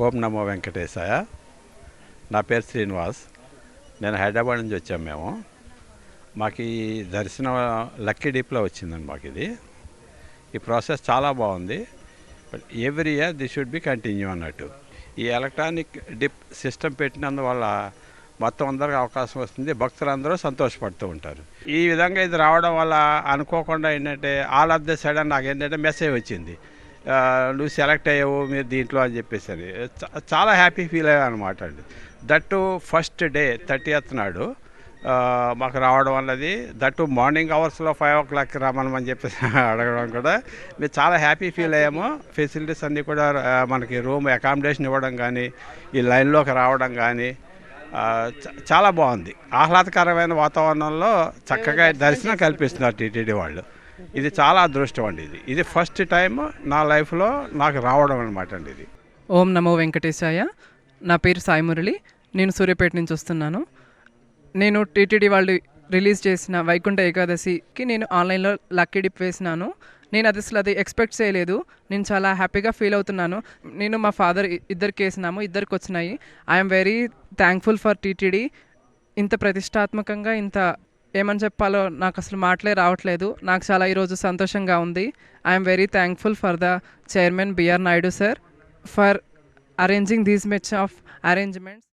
ఓం నమో వెంకటేశాయ. నా పేరు శ్రీనివాస్. నేను హైదరాబాద్ నుంచి వచ్చాము మేము. మాకు ఈ దర్శనం లక్కీ డిప్లో వచ్చిందండి. మాకు ఈ ప్రాసెస్ చాలా బాగుంది. But every year this should be continue అన్నట్టు. ఈ ఎలక్ట్రానిక్ డిప్ సిస్టమ్ పెట్టినందువల్ల మొత్తం అందరికి అవకాశం వస్తుంది. భక్తులందరూ సంతోషపడుతూ ఉంటారు. ఈ విధంగా ఇది రావడం వల్ల అనుకోకుండా ఏంటంటే ఆల్ ఆఫ్ ద సడన్ నాకు ఏంటంటే మెసేజ్ వచ్చింది, నువ్వు సెలెక్ట్ అయ్యావు మీరు దీంట్లో అని చెప్పేసి అని. చాలా హ్యాపీ ఫీల్ అయ్యాను అనమాట అండి. దట్టు ఫస్ట్ డే 30th నాడు మాకు రావడం అన్నది, దట్టు మార్నింగ్ అవర్స్లో 5 o'clock రమ్మని చెప్పేసి అడగడం కూడా మేము చాలా హ్యాపీ ఫీల్ అయ్యాము. ఫెసిలిటీస్ అన్నీ కూడా మనకి రూమ్ అకామిడేషన్ ఇవ్వడం కానీ, ఈ లైన్లోకి రావడం కానీ చాలా బాగుంది. ఆహ్లాదకరమైన వాతావరణంలో చక్కగా దర్శనం కల్పిస్తున్నారు టీటీడీ వాళ్ళు. ఇది చాలా అదృష్టం అండి. ఇది ఫస్ట్ టైం నా లైఫ్లో నాకు రావడం అనమాట అండి ఇది. ఓం నమో వెంకటేశాయ. నా పేరు సాయి మురళి. నేను సూర్యాపేట నుంచి వస్తున్నాను. నేను టీటీడీ వాళ్ళు రిలీజ్ చేసిన వైకుంఠ ఏకాదశికి నేను ఆన్లైన్లో లక్కీ డిప్ వేసినాను. నేను అసలు అది ఎక్స్పెక్ట్ చేయలేదు. నేను చాలా హ్యాపీగా ఫీల్ అవుతున్నాను. నేను మా ఫాదర్ ఇద్దరికి వేసినాము, ఇద్దరికి వచ్చినాయి. I'm very thankful for TTD. ఇంత ప్రతిష్టాత్మకంగా ఇంత ఏమని చెప్పాలో నాకు అసలు మాటలే రావట్లేదు. నాకు చాలా ఈరోజు సంతోషంగా ఉంది. I'm very thankful for the chairman B R Naidu sir for arranging these much of arrangements.